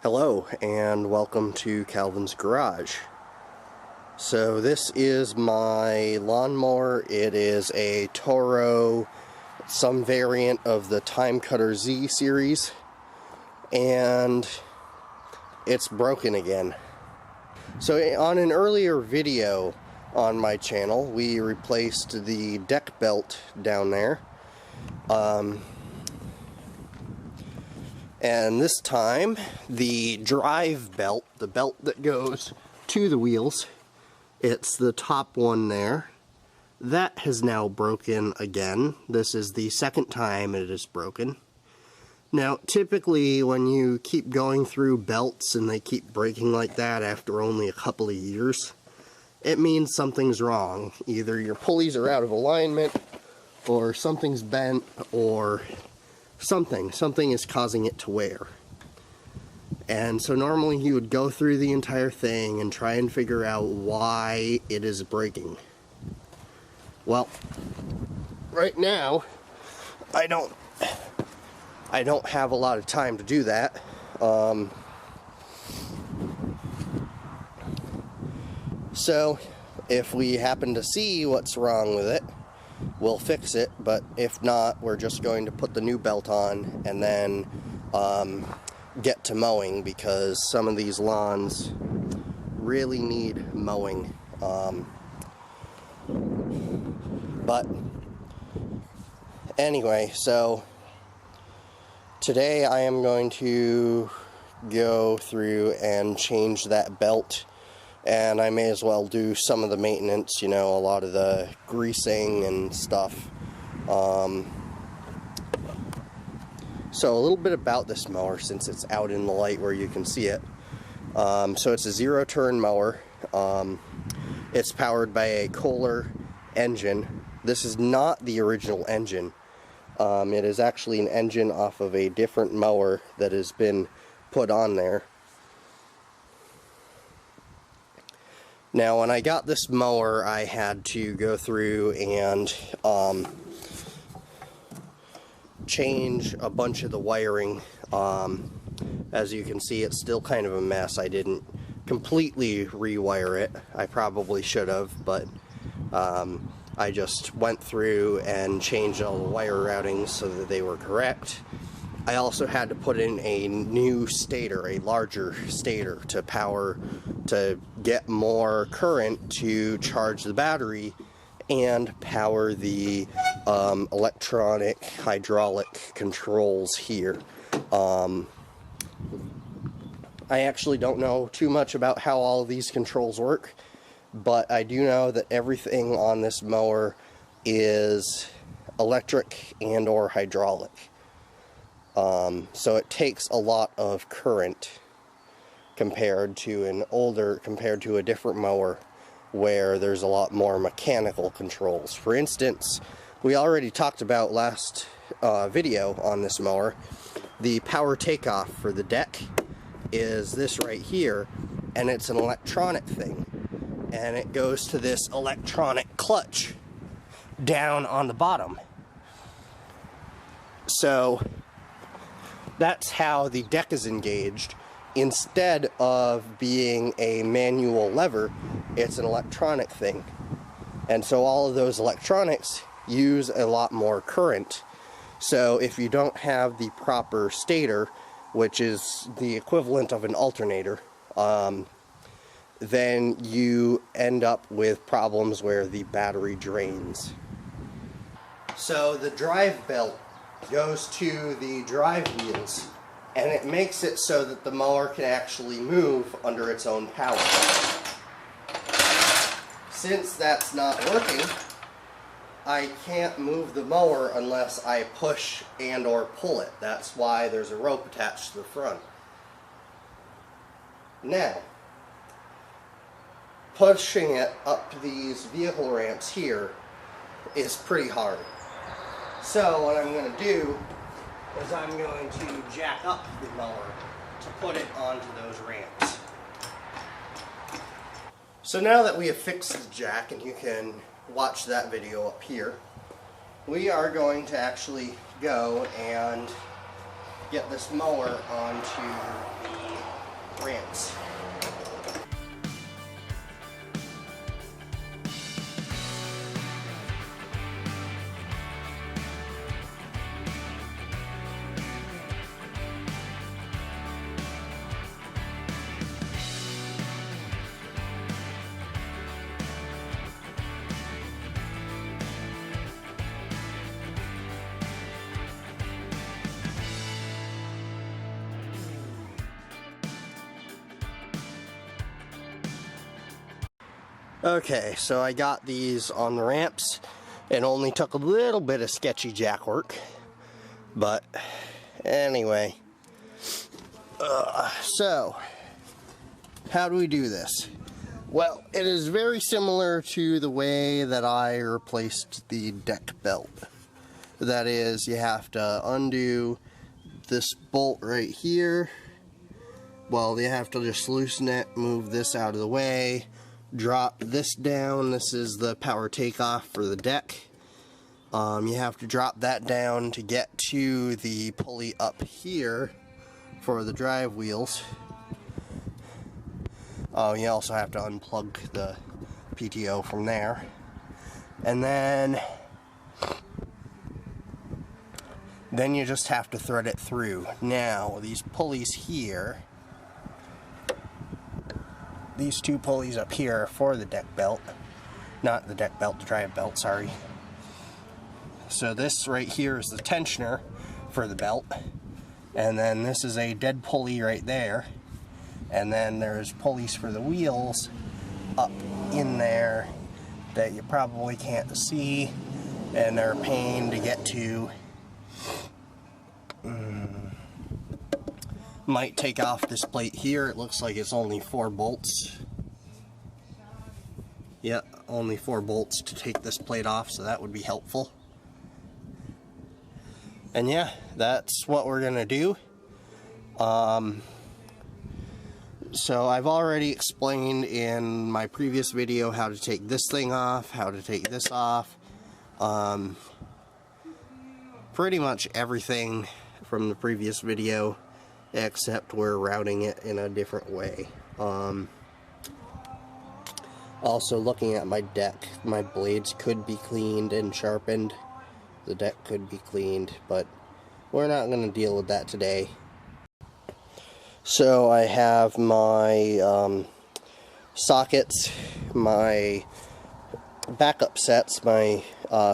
Hello and welcome to Calvin's Garage. So this is my lawnmower. It is a Toro, some variant of the Timecutter Z series, and it's broken again. So on an earlier video on my channel, we replaced the deck belt down there. And this time, the drive belt, the belt that goes to the wheels, it's the top one there, that has now broken again. This is the second time it is broken. Now, typically when you keep going through belts and they keep breaking like that after only a couple of years, it means something's wrong. Either your pulleys are out of alignment, or something's bent, or something is causing it to wear. And so normally you would go through the entire thing and try and figure out why it is breaking. Well, right now I don't have a lot of time to do that. So if we happen to see what's wrong with it, we'll fix it, but if not, we're just going to put the new belt on and then get to mowing, because some of these lawns really need mowing. But anyway, so today I am going to go through and change that belt. And I may as well do some of the maintenance, you know, a lot of the greasing and stuff. So a little bit about this mower, since it's out in the light where you can see it. So it's a zero-turn mower. It's powered by a Kohler engine. This is not the original engine. It is actually an engine off of a different mower that has been put on there. Now, when I got this mower, I had to go through and change a bunch of the wiring. As you can see, it's still kind of a mess. I didn't completely rewire it. I probably should have, but I just went through and changed all the wire routings so that they were correct. I also had to put in a new stator, a larger stator, to get more current to charge the battery and power the electronic hydraulic controls here. I actually don't know too much about how all of these controls work, but I do know that everything on this mower is electric and or hydraulic. So it takes a lot of current compared to a different mower where there's a lot more mechanical controls. For instance, we already talked about last video on this mower, the power takeoff for the deck is this right here, and it's an electronic thing, and it goes to this electronic clutch down on the bottom. So that's how the deck is engaged. Instead of being a manual lever, it's an electronic thing. And so all of those electronics use a lot more current. So if you don't have the proper stator, which is the equivalent of an alternator, then you end up with problems where the battery drains. So the drive belt goes to the drive wheels, and it makes it so that the mower can actually move under its own power. Since that's not working, I can't move the mower unless I push and or pull it. That's why there's a rope attached to the front. Now, pushing it up these vehicle ramps here is pretty hard. So what I'm going to do is I'm going to jack up the mower to put it onto those ramps. So now that we have fixed the jack, and you can watch that video up here, we are going to actually go and get this mower onto the Okay, so I got these on the ramps. It only took a little bit of sketchy jack work, but anyway. So, how do we do this? Well, it is very similar to the way that I replaced the deck belt. That is, you have to undo this bolt right here. Well, you have to just loosen it, move this out of the way, drop this down. This is the power takeoff for the deck. You have to drop that down to get to the pulley up here for the drive wheels. You also have to unplug the PTO from there. And then you just have to thread it through. Now, these pulleys here, these two pulleys up here are for the deck belt. Not the deck belt, the drive belt, sorry. So this right here is the tensioner for the belt. And then this is a dead pulley right there. And then there's pulleys for the wheels up in there that you probably can't see, and they're a pain to get to. Might take off this plate here. It looks like it's only 4 bolts. Yeah, only 4 bolts to take this plate off, so that would be helpful. And yeah, that's what we're gonna do. So I've already explained in my previous video how to take this thing off, how to take this off. Pretty much everything from the previous video, except we're routing it in a different way. Also, looking at my deck, my blades could be cleaned and sharpened. The deck could be cleaned, but we're not going to deal with that today. So I have my sockets, my backup sets, my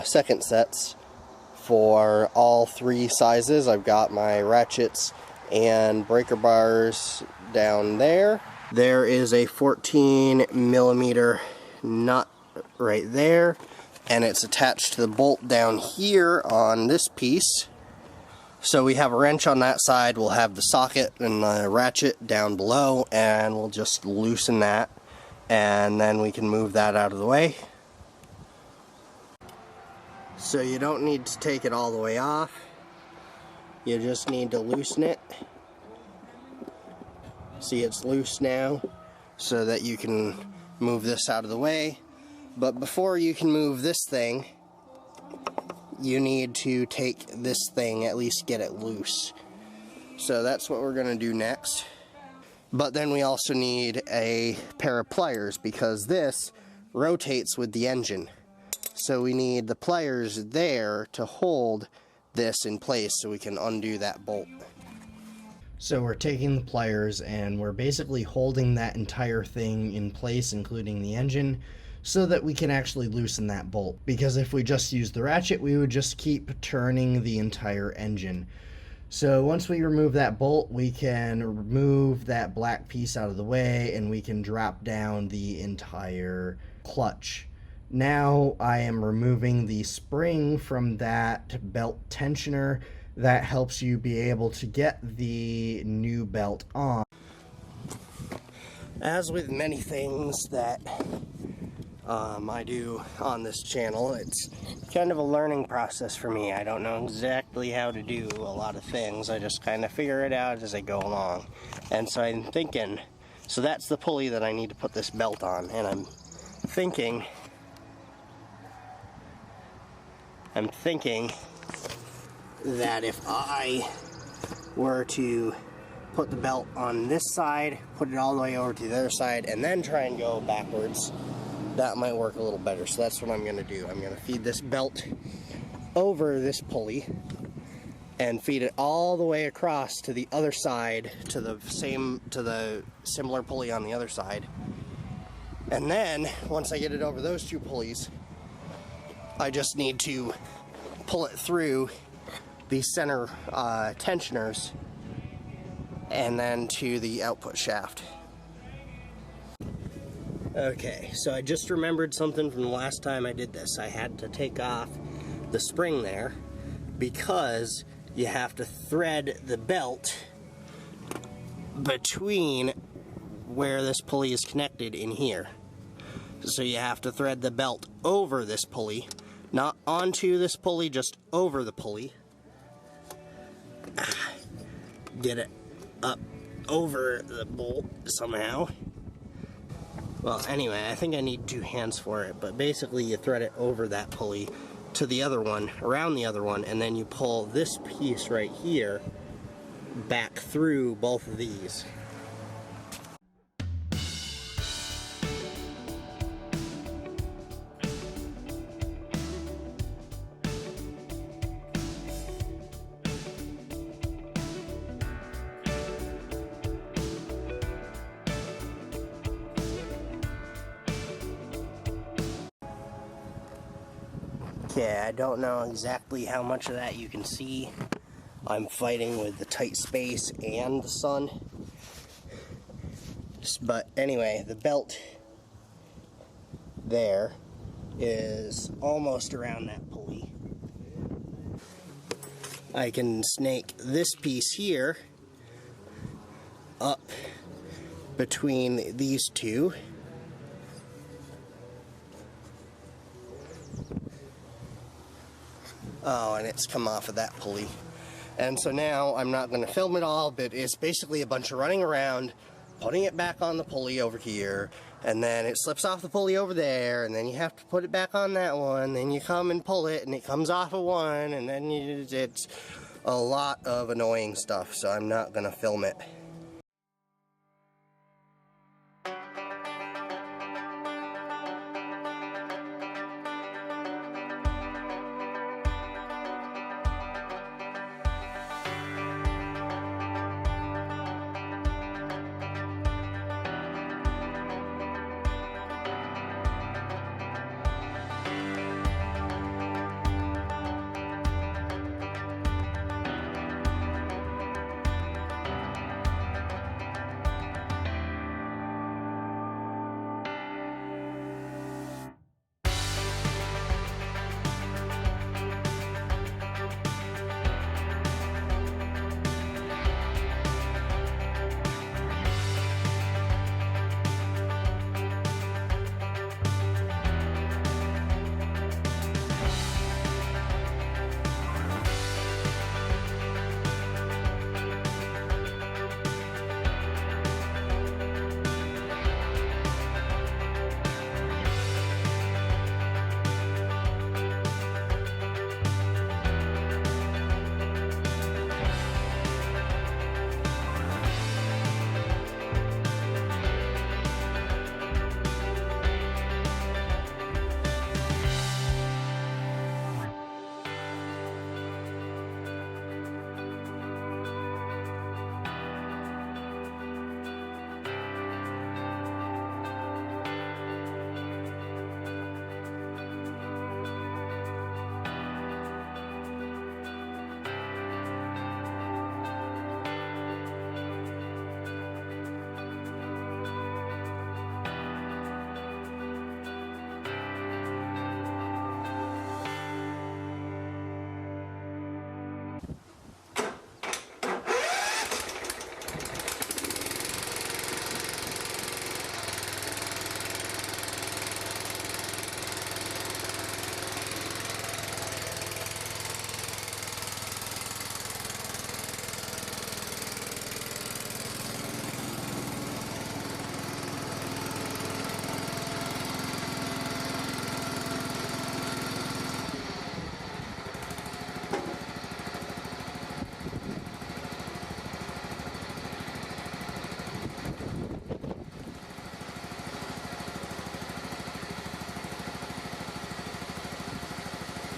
second sets for all 3 sizes. I've got my ratchets and breaker bars down there. There is a 14mm nut right there, and it's attached to the bolt down here on this piece. So we have a wrench on that side, we'll have the socket and the ratchet down below, and we'll just loosen that, and then we can move that out of the way. So you don't need to take it all the way off, you just need to loosen it. See, it's loose now, so that you can move this out of the way. But before you can move this thing, you need to take this thing, at least get it loose. So that's what we're going to do next. But then we also need a pair of pliers, because this rotates with the engine. So we need the pliers there to hold this in place so we can undo that bolt. So we're taking the pliers and we're basically holding that entire thing in place, including the engine, so that we can actually loosen that bolt. Because if we just use the ratchet, we would just keep turning the entire engine. So once we remove that bolt, we can remove that black piece out of the way and we can drop down the entire clutch. Now I am removing the spring from that belt tensioner that helps you be able to get the new belt on. As with many things that I do on this channel, it's kind of a learning process for me. I don't know exactly how to do a lot of things. I just kind of figure it out as I go along. And so I'm thinking, so that's the pulley that I need to put this belt on, and I'm thinking that if I were to put the belt on this side, put it all the way over to the other side, and then try and go backwards, that might work a little better. So that's what I'm going to do. I'm going to feed this belt over this pulley and feed it all the way across to the other side, to the similar pulley on the other side. And then once I get it over those 2 pulleys, I just need to pull it through the center tensioners and then to the output shaft. Okay, so I just remembered something from the last time I did this. I had to take off the spring there because you have to thread the belt between where this pulley is connected in here. So you have to thread the belt over this pulley, not onto this pulley, just over the pulley. Get it up over the bolt somehow. Well, anyway, I think I need 2 hands for it, but basically you thread it over that pulley to the other one, around the other one, and then you pull this piece right here back through both of these. Okay, I don't know exactly how much of that you can see. I'm fighting with the tight space and the sun. But anyway, the belt there is almost around that pulley. I can snake this piece here up between these two. Oh, and it's come off of that pulley. And so now I'm not going to film it all, but it's basically a bunch of running around, putting it back on the pulley over here, and then it slips off the pulley over there, and then you have to put it back on that one, then you come and pull it, and it comes off of one, and then it's a lot of annoying stuff, so I'm not going to film it.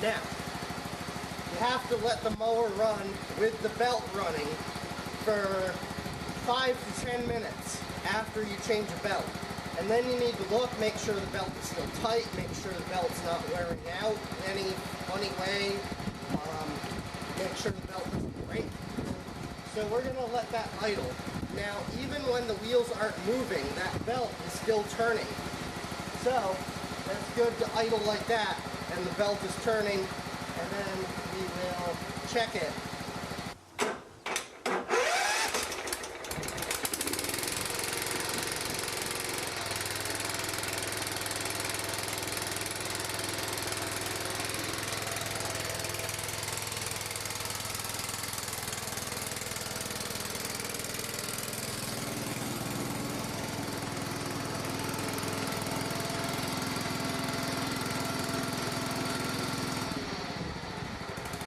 Now, you have to let the mower run with the belt running for 5 to 10 minutes after you change the belt. And then you need to look, make sure the belt is still tight, make sure the belt's not wearing out in any funny way, make sure the belt doesn't break. So we're going to let that idle. Now, even when the wheels aren't moving, that belt is still turning. So, that's good to idle like that, and the belt is turning, and then we will check it.